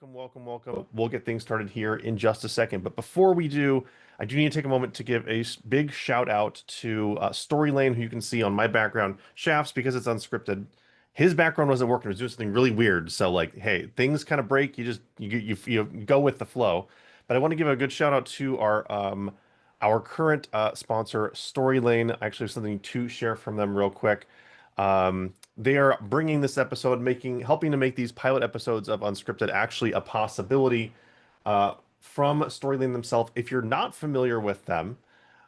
Welcome, welcome, welcome. We'll get things started here in just a second. But before we do, I do need to take a moment to give a big shout out to Story Lane, who you can see on my background. Shafts, because it's unscripted. His background wasn't working. It was doing something really weird. So like, hey, things kind of break. You just you go with the flow. But I want to give a good shout out to our current sponsor, Story Lane. I actually have something to share from them real quick. They are bringing this episode, helping to make these pilot episodes of Unscripted actually a possibility from Storylane themselves. If you're not familiar with them,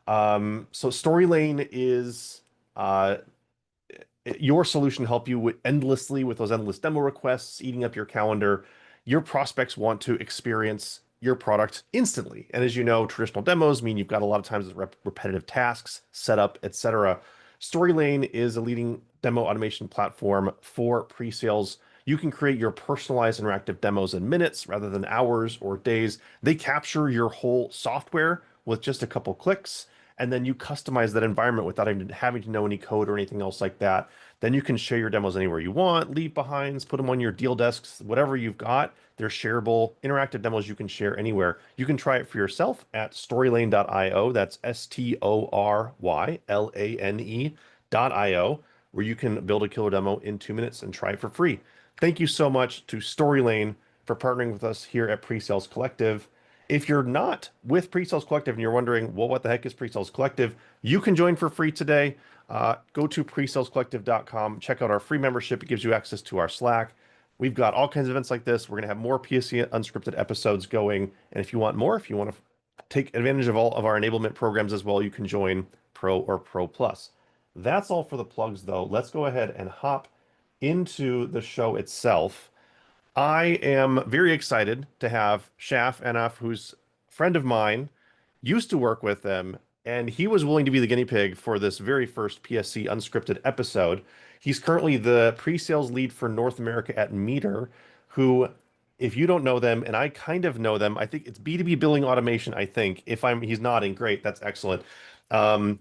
so Storylane is your solution to help you endlessly with those endless demo requests, eating up your calendar. Your prospects want to experience your product instantly. And as you know, traditional demos mean you've got a lot of times repetitive tasks, setup, etc. Storylane is a leading demo automation platform for pre-sales. You can create your personalized interactive demos in minutes rather than hours or days. They capture your whole software with just a couple clicks, and then you customize that environment without even having to know any code or anything else like that. Then you can share your demos anywhere you want, leave behinds, put them on your deal desks, whatever you've got. They're shareable, interactive demos you can share anywhere. You can try it for yourself at storylane.io. That's STORYLANE.io, where you can build a killer demo in 2 minutes and try it for free. Thank you so much to Storylane for partnering with us here at Presales Collective. If you're not with Presales Collective and you're wondering, well, what the heck is Presales Collective? You can join for free today. Go to presalescollective.com, check out our free membership. It gives you access to our Slack. We've got all kinds of events like this. We're going to have more PSC Unscripted episodes going. And if you want more, if you want to take advantage of all of our enablement programs as well, you can join Pro or Pro Plus. That's all for the plugs, though. Let's go ahead and hop into the show itself. I am very excited to have Shaf Ahnaf, who's a friend of mine, used to work with them, and he was willing to be the guinea pig for this very first PSC Unscripted episode. He's currently the pre-sales lead for North America at Meter, who, if you don't know them, and I kind of know them, I think it's B2B billing automation, I think. He's nodding, great, that's excellent. Um,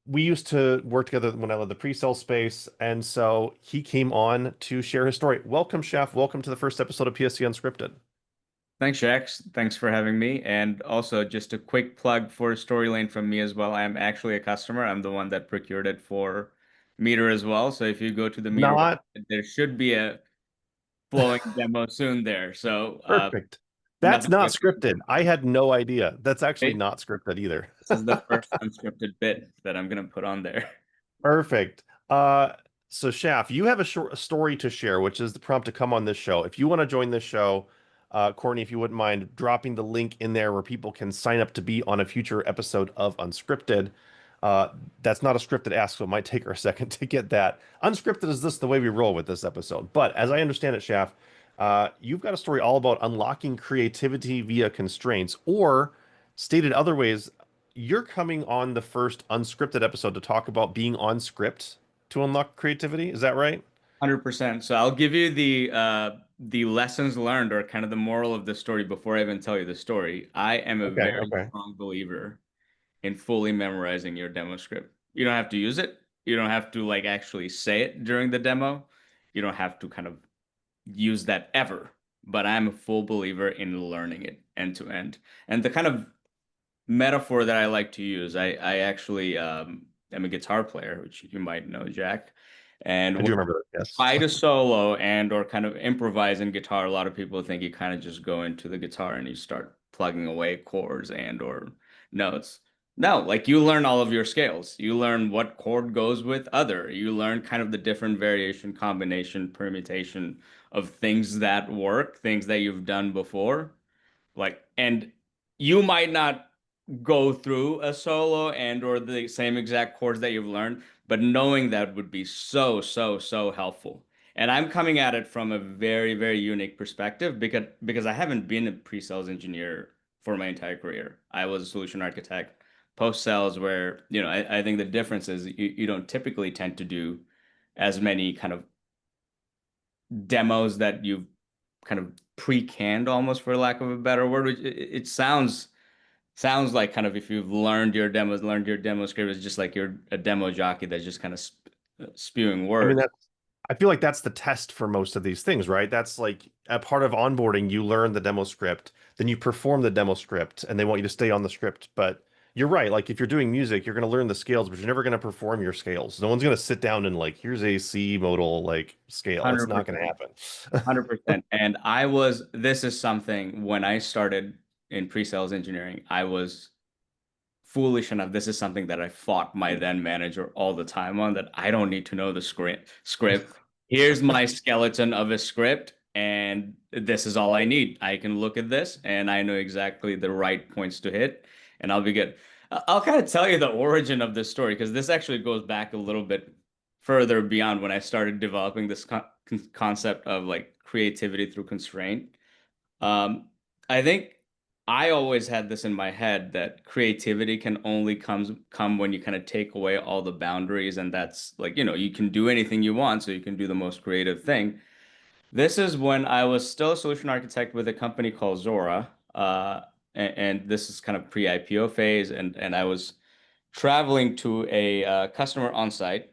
we used to work together when I led the pre-sale space, and so he came on to share his story. Welcome, Chef. Welcome to the first episode of PSC Unscripted. Thanks, Jax. Thanks for having me. And also, just a quick plug for Storylane from me as well. I'm actually a customer. I'm the one that procured it for Meter as well. So if you go to the Meter Not website, there should be a flowing demo soon there. So perfect. That's nothing not but scripted. I had no idea. That's actually this not scripted either. is the first unscripted bit that I'm gonna put on there. Perfect. So Shaf, you have a short story to share, which is the prompt to come on this show. If you want to join this show, Courtney, if you wouldn't mind dropping the link in there where people can sign up to be on a future episode of Unscripted. Uh, that's not a scripted ask, so it might take her a second to get that. Unscripted is this the way we roll with this episode. But as I understand it, Shaf, you've got a story all about unlocking creativity via constraints, or stated other ways, you're coming on the first unscripted episode to talk about being on script to unlock creativity. Is that right? 100%. So I'll give you the lessons learned or kind of the moral of the story before I even tell you the story. I am a Okay, very okay. strong believer in fully memorizing your demo script. You don't have to use it. You don't have to like actually say it during the demo. You don't have to kind of use that ever. But I'm a full believer in learning it end to end. And the kind of metaphor that I like to use, I actually am a guitar player, which you might know, Jack. And I when do remember that. Yes. try to solo and or kind of improvise in guitar, a lot of people think you kind of just go into the guitar and you start plugging away chords and or notes. No, like you learn all of your scales. You learn what chord goes with other. You learn kind of the different variation, combination, permutation of things that work, things that you've done before. Like, and you might not go through a solo and or the same exact chords that you've learned, but knowing that would be so, so, so helpful. And I'm coming at it from a very, very unique perspective because I haven't been a pre-sales engineer for my entire career. I was a solution architect post-sales where, I think the difference is you don't typically tend to do as many kind of demos that you've kind of pre-canned almost for lack of a better word. It sounds like kind of if you've learned your demo script, it's just like you're a demo jockey that's just kind of spewing I mean, words. I feel like that's the test for most of these things, right? That's like a part of onboarding. You learn the demo script, then you perform the demo script, and they want you to stay on the script. But you're right. Like if you're doing music, you're going to learn the scales, but you're never going to perform your scales. No one's going to sit down and like, here's a C modal like scale. It's not going to 100%. happen. 100%. And this is something when I started in pre-sales engineering, I was foolish enough. This is something that I fought my then manager all the time on, that I don't need to know the script. Here's my skeleton of a script, and this is all I need. I can look at this and I know exactly the right points to hit, and I'll be good. I'll kind of tell you the origin of this story because this actually goes back a little bit further beyond when I started developing this concept of like creativity through constraint. I think I always had this in my head that creativity can only come when you kind of take away all the boundaries, and that's like, you can do anything you want, so you can do the most creative thing. This is when I was still a solution architect with a company called Zora, and this is kind of pre-IPO phase, and I was traveling to a customer on site,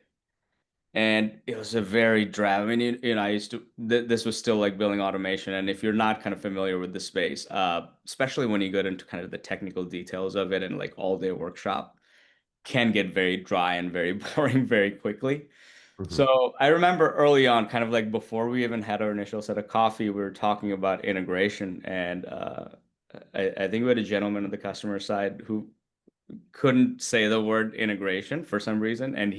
and it was a very drab. I mean, I used to, this was still like building automation. And if you're not kind of familiar with the space, especially when you get into kind of the technical details of it and like all day workshop, can get very dry and very boring very quickly. Mhm. So I remember early on, kind of like before we even had our initial set of coffee, we were talking about integration. And I think we had a gentleman on the customer side who couldn't say the word integration for some reason, and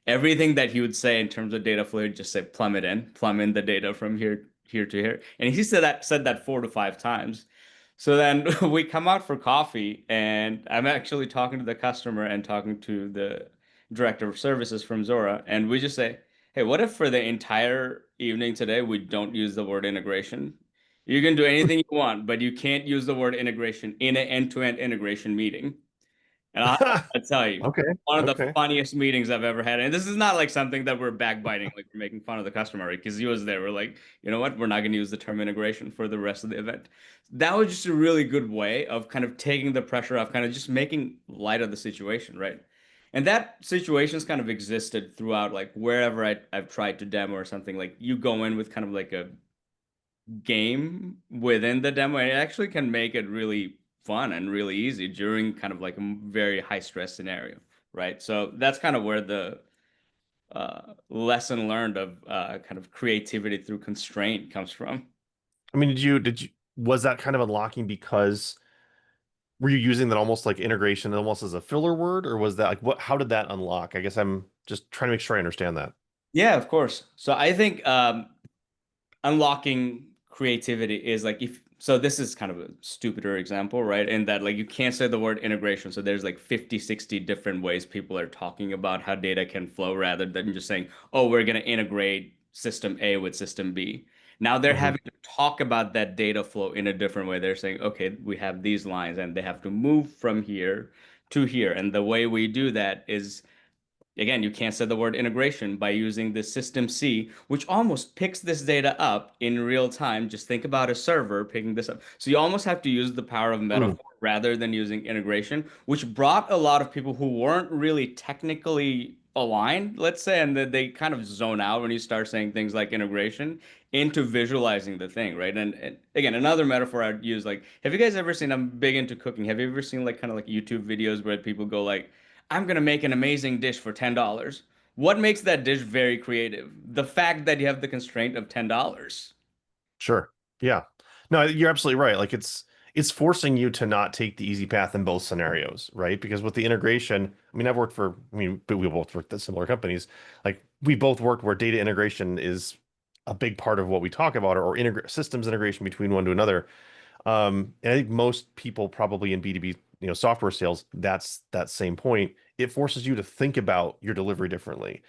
everything that he would say in terms of data flow, he'd just say plumb in the data from here to here, and he said that 4 to 5 times. So then we come out for coffee, and I'm actually talking to the customer and talking to the director of services from Zora, and we just say, "Hey, what if for the entire evening today we don't use the word integration? You can do anything you want, but you can't use the word integration in an end-to-end integration meeting." And I tell you, Okay. one of the Okay. funniest meetings I've ever had. And this is not like something that we're backbiting, like we're making fun of the customer, right? Because he was there. We're like, you know what? We're not going to use the term integration for the rest of the event. That was just a really good way of kind of taking the pressure off, kind of just making light of the situation, right? And that situation's kind of existed throughout, like wherever I've tried to demo or something. Like you go in with kind of like a game within the demo, and it actually can make it really fun and really easy during kind of like a very high stress scenario, right? So that's kind of where the lesson learned of kind of creativity through constraint comes from. I mean, was that kind of unlocking because were you using that almost like integration almost as a filler word, or was that like how did that unlock? I guess I'm just trying to make sure I understand that. Yeah, of course. So I think unlocking creativity is like, if so, this is kind of a stupider example, right? In that like you can't say the word integration, so there's like 50, 60 different ways people are talking about how data can flow, rather than just saying, oh, we're going to integrate system A with system B. Now they're Hmm. having to talk about that data flow in a different way. They're saying, okay, we have these lines and they have to move from here to here, and the way we do that is, again, you can't say the word integration by using the system C, which almost picks this data up in real time. Just think about a server picking this up. So you almost have to use the power of Mm, metaphor rather than using integration, which brought a lot of people who weren't really technically aligned, let's say, and that they kind of zone out when you start saying things like integration into visualizing the thing, right? And again, another metaphor I'd use, like, have you guys ever seen, I'm big into cooking. Have you ever seen like kind of like YouTube videos where people go like, I'm gonna make an amazing dish for $10. What makes that dish very creative? The fact that you have the constraint of $10. sure. Yeah. No, you're absolutely right. Like it's forcing you to not take the easy path in both scenarios, right? Because with the integration, I mean, but we both worked at similar companies. Like we both worked where data integration is a big part of what we talk about, or systems integration between one to another. And I think most people probably in B2B, software sales, that's that same point. It forces you to think about your delivery differently.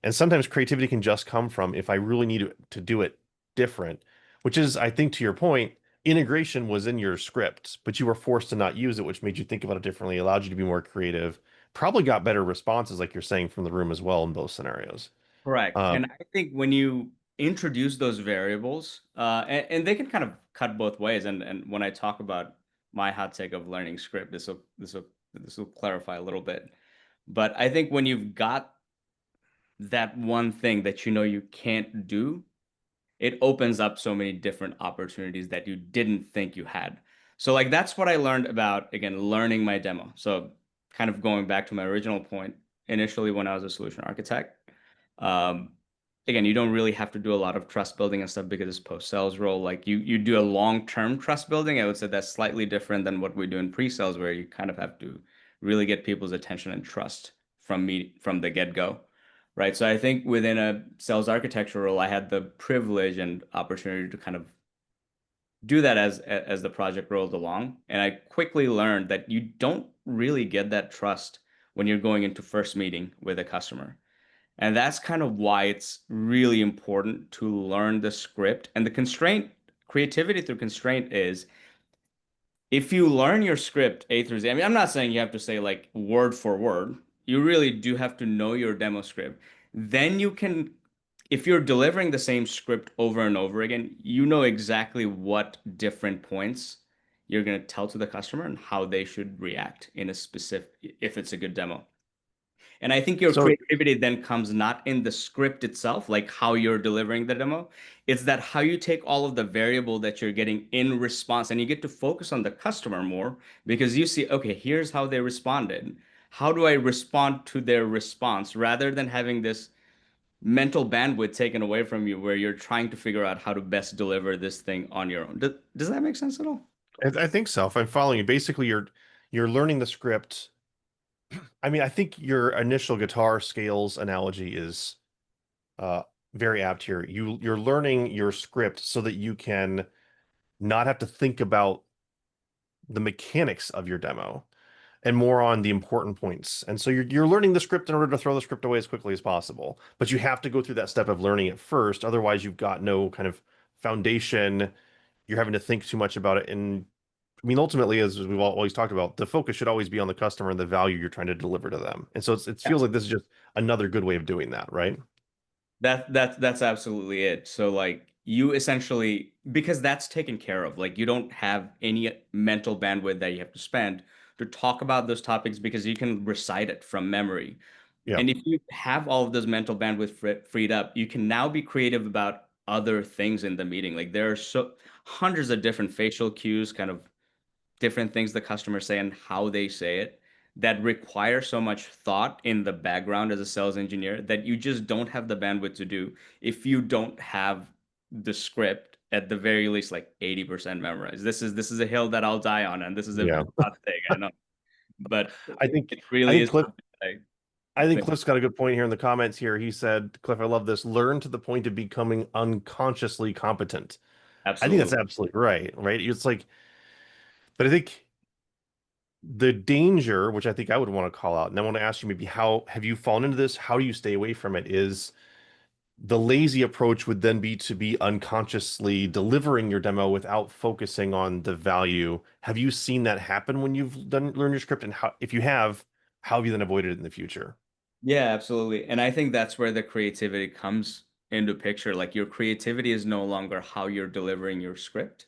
And sometimes creativity can just come from if I really need to do it different, which is, I think, to your point, integration was in your script, but you were forced to not use it, which made you think about it differently, allowed you to be more creative, probably got better responses, like you're saying, from the room as well in both scenarios. Correct. Um, And I think when you introduce those variables, and they can kind of cut both ways. And when I talk about my hot take of learning script, this will clarify a little bit. But I think when you've got that one thing that you know you can't do, it opens up so many different opportunities that you didn't think you had. So like that's what I learned about, again, learning my demo. So kind of going back to my original point, initially when I was a solution architect, um, again, you don't really have to do a lot of trust building and stuff because it's post-sales role. Like you do a long-term trust building. I would say that's slightly different than what we do in pre-sales, where you kind of have to really get people's attention and trust from the get-go. Right. So I think within a sales architecture role, I had the privilege and opportunity to kind of do that as the project rolled along. And I quickly learned that you don't really get that trust when you're going into first meeting with a customer. And that's kind of why it's really important to learn the script. And the constraint, creativity through constraint is if you learn your script A through Z, I mean, I'm not saying you have to say like word for word. You really do have to know your demo script. Then you can, if you're delivering the same script over and over again, you know exactly what different points you're going to tell to the customer and how they should react in a specific, if it's a good demo. And I think your So creativity then comes not in the script itself, like how you're delivering the demo. It's that how you take all of the variable that you're getting in response and you get to focus on the customer more because you see, okay, here's how they responded. How do I respond to their response rather than having this mental bandwidth taken away from you where you're trying to figure out how to best deliver this thing on your own. Does that make sense at all? I think so. If I'm following you, basically you're learning the script. I mean, I think your initial guitar scales analogy is uh very apt here. You're learning your script so that you can not have to think about the mechanics of your demo and more on the important points. And so you're learning the script in order to throw the script away as quickly as possible. But you have to go through that step of learning it first. Otherwise, you've got no kind of foundation. You're having to think too much about it. And I mean, ultimately, as we've always talked about, the focus should always be on the customer and the value you're trying to deliver to them. And so it feels like this is just another good way of doing that, right? That's absolutely it. So like you essentially because that's taken care of. Like you don't have any mental bandwidth that you have to spend to talk about those topics because you can recite it from memory. Yeah. And if you have all of those mental bandwidth freed up, you can now be creative about other things in the meeting. Like there are so hundreds of different facial cues, kind of different things the customers say and how they say it that require so much thought in the background as a sales engineer that you just don't have the bandwidth to do if you don't have the script at the very least like 80% memorized. This is a hill that I'll die on and this is a Yeah. very hot take, I know. But I think it I really think is Cliff something that I I think think Cliff's got a good point here in the comments here. He said, Cliff, I love this. Learn to the point of becoming unconsciously competent. I think that's absolutely. absolutely right, right? It's like, but I think the danger, which I think I would want to call out, and I want to ask you maybe how have you fallen into this? How do you stay away from it? Is the lazy approach would then be to be unconsciously delivering your demo without focusing on the value. Have you seen that happen when you've done learn your script? And how, if you have, how have you then avoided it in the future? Yeah, absolutely. And I think that's where the creativity comes into picture. Like your creativity is no longer how you're delivering your script.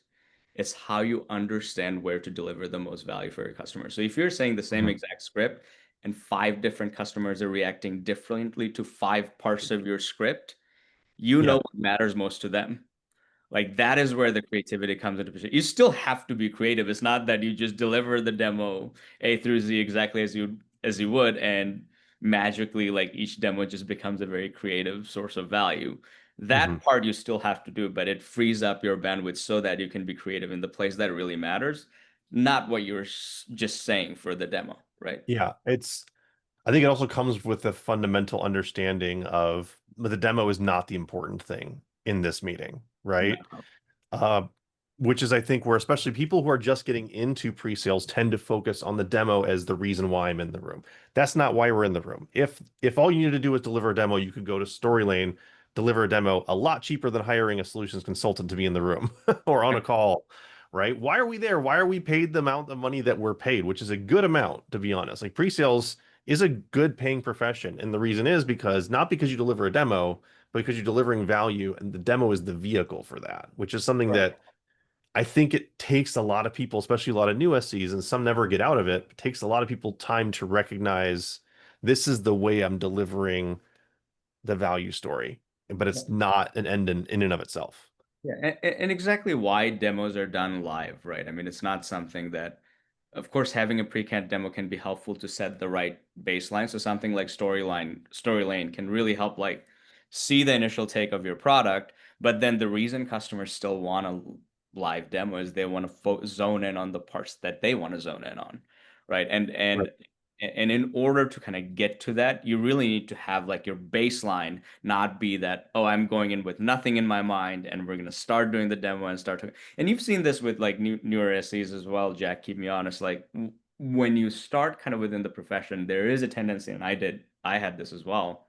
It's how you understand where to deliver the most value for your customer. So if you're saying the same Mhm. exact script and five different customers are reacting differently to five parts of your script, you know Yeah. what matters most to them. Like that is where the creativity comes into play. You still have to be creative. It's not that you just deliver the demo A through Z exactly as you would, and magically like each demo just becomes a very creative source of value. Mhm. That part you still have to do, but it frees up your bandwidth so that you can be creative in the place that really matters, not what you're just saying for the demo, right? Yeah. I think it also comes with a fundamental understanding of the demo is not the important thing in this meeting, right? No. Uh, which is, I think, where especially people who are just getting into pre-sales tend to focus on the demo as the reason why I'm in the room. That's not why we're in the room. If all you need to do is deliver a demo, you could go to Story Lane, deliver a demo a lot cheaper than hiring a solutions consultant to be in the room or on a call, right? Why are we there? Why are we paid the amount of money that we're paid, which is a good amount, to be honest. Like pre-sales is a good paying profession. And the reason is because not because you deliver a demo, but because you're delivering value and the demo is the vehicle for that, which is something Right. that I think it takes a lot of people, especially a lot of new SCs, and some never get out of it. It takes a lot of people time to recognize this is the way I'm delivering the value story, but it's not an end in and of itself. Yeah, and exactly why demos are done live, right? I mean, it's not something that, of course, having a pre-canned demo can be helpful to set the right baseline. So something like Story Lane can really help like see the initial take of your product, but then the reason customers still want a live demo is they want to zone in on the parts that they want to zone in on, right? And in order to kind of get to that, you really need to have like your baseline not be that, oh, I'm going in with nothing in my mind and we're going to start doing the demo and start to, and you've seen this with like newer SEs as well, Jack, keep me honest. Like when you start kind of within the profession, there is a tendency, and I had this as well.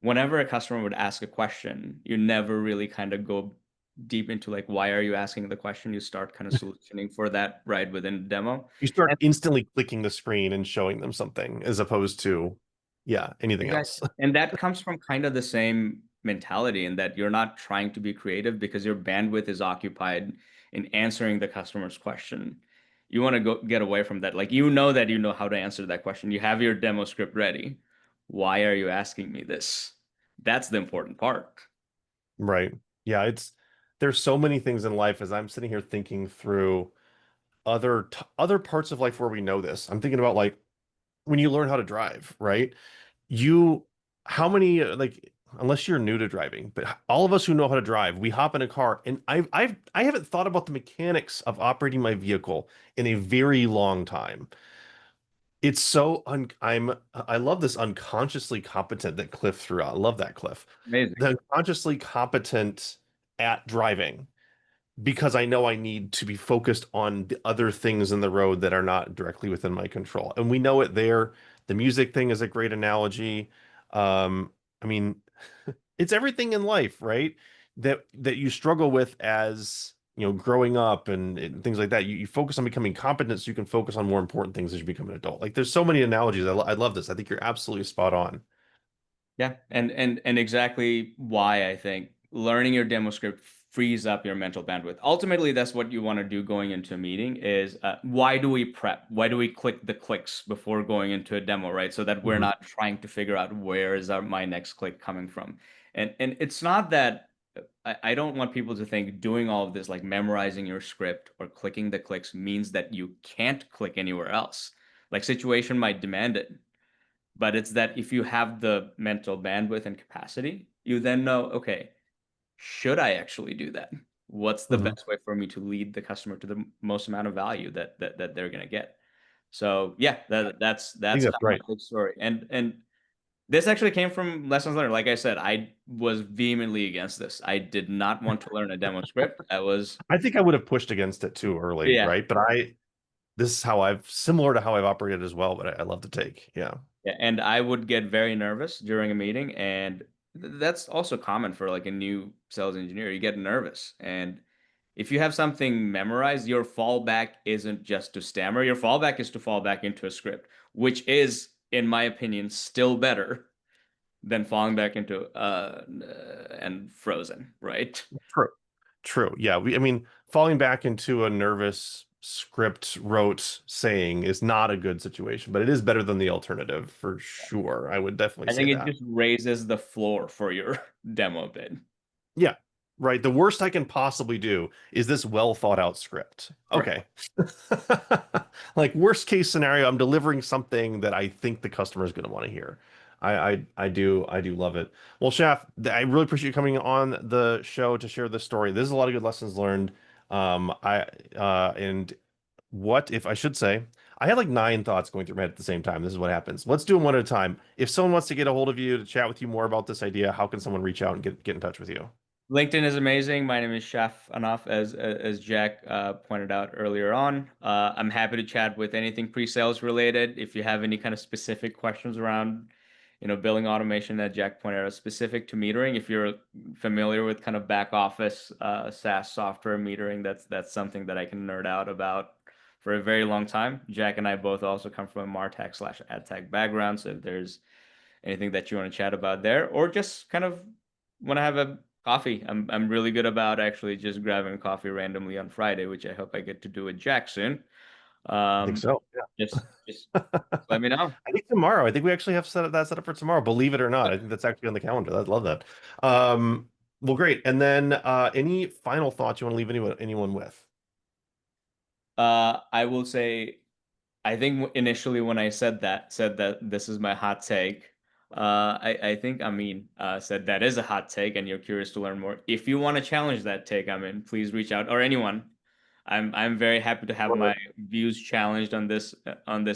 Whenever a customer would ask a question, you never really kind of go deep into like, why are you asking the question? You start kind of solutioning for that right within the demo. You start instantly clicking the screen and showing them something as opposed to, yeah, anything else. Exactly. And that comes from kind of the same mentality in that you're not trying to be creative because your bandwidth is occupied in answering the customer's question. You want to go get away from that. Like you know that you know how to answer that question. You have your demo script ready. Why are you asking me this? That's the important part. Right. Yeah, there's so many things in life as I'm sitting here thinking through other parts of life where we know this. I'm thinking about like when you learn how to drive, right? You how many like unless you're new to driving, but all of us who know how to drive, we hop in a car and I haven't thought about the mechanics of operating my vehicle in a very long time. It's so I love this unconsciously competent that Cliff threw out. I love that, Cliff. Amazing. The unconsciously competent at driving because I know I need to be focused on the other things in the road that are not directly within my control. And we know it there. The music thing is a great analogy. I mean, it's everything in life, right? That you struggle with as, growing up and things like that. You focus on becoming competent so you can focus on more important things as you become an adult. Like there's so many analogies. I love this. I think you're absolutely spot on. Yeah, and exactly why I think learning your demo script frees up your mental bandwidth. Ultimately, that's what you want to do going into a meeting is why do we prep? Why do we click the clicks before going into a demo, right? So that we're Mhm. not trying to figure out where is my next click coming from. And it's not that I don't want people to think doing all of this, like memorizing your script or clicking the clicks means that you can't click anywhere else. Like situation might demand it, but it's that if you have the mental bandwidth and capacity, you then know, okay, should I actually do that? What's the Mhm. best way for me to lead the customer to the most amount of value that they're going to get? So yeah, I think that's that's kind of my right. big story. And this actually came from lessons learned. Like I said, I was vehemently against this. I did not want to learn a demo script. I was, I think I would have pushed against it too early, yeah, right? But this is how similar to how I've operated as well, but I love to take. Yeah. yeah, and I would get very nervous during a meeting, and that's also common for like a new sales engineer. You get nervous, and if you have something memorized, your fallback isn't just to stammer. Your fallback is to fall back into a script, which is, in my opinion, still better than falling back into and frozen, right? True. True. Yeah. I mean, falling back into a nervous script wrote saying is not a good situation, but it is better than the alternative for sure. I would definitely I say think it that. just raises the floor for your demo bid. Yeah. Right. The worst I can possibly do is this well thought out script. Right. Okay. Like worst case scenario, I'm delivering something that I think the customer is going to want to hear. I do love it. Well, Shaf, I really appreciate you coming on the show to share this story. There's a lot of good lessons learned. I and what if I should say I had like nine thoughts going through my head at the same time. This is what happens. Let's do them one at a time. If someone wants to get a hold of you to chat with you more about this idea, how can someone reach out and get in touch with you? LinkedIn is amazing. My name is Shaf Ahnaf, as Jack pointed out earlier on. I'm happy to chat with anything pre-sales related. If you have any kind of specific questions around, billing automation that Jack pointed out, specific to metering, if you're familiar with kind of back office SaaS software metering, that's something that I can nerd out about for a very long time. Jack and I both also come from a MarTech / AdTech background, so if there's anything that you want to chat about there, or just kind of want to have a coffee. I'm really good about actually just grabbing coffee randomly on Friday, which I hope I get to do with Jack soon. I think so. Just let me know. I think tomorrow. I think we actually have set up for tomorrow. Believe it or not, I think that's actually on the calendar. I love that. Well, great. And then any final thoughts you want to leave anyone with? I will say, I think initially when I said that this is my hot take, I think Amin said that is a hot take, and you're curious to learn more. If you want to challenge that take, Amin, please reach out, or anyone. I'm very happy to have my views challenged on this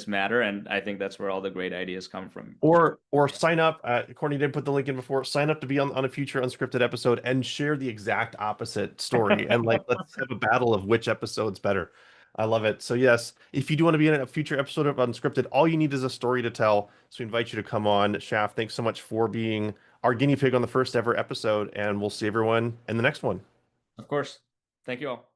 matter, and I think that's where all the great ideas come from. Or sign up. Courtney did put the link in before. Sign up to be on a future unscripted episode and share the exact opposite story. And like, let's have a battle of which episode's better. I love it. So yes, if you do want to be in a future episode of Unscripted, all you need is a story to tell. So we invite you to come on. Shaf, thanks so much for being our guinea pig on the first ever episode, and we'll see everyone in the next one. Of course. Thank you all.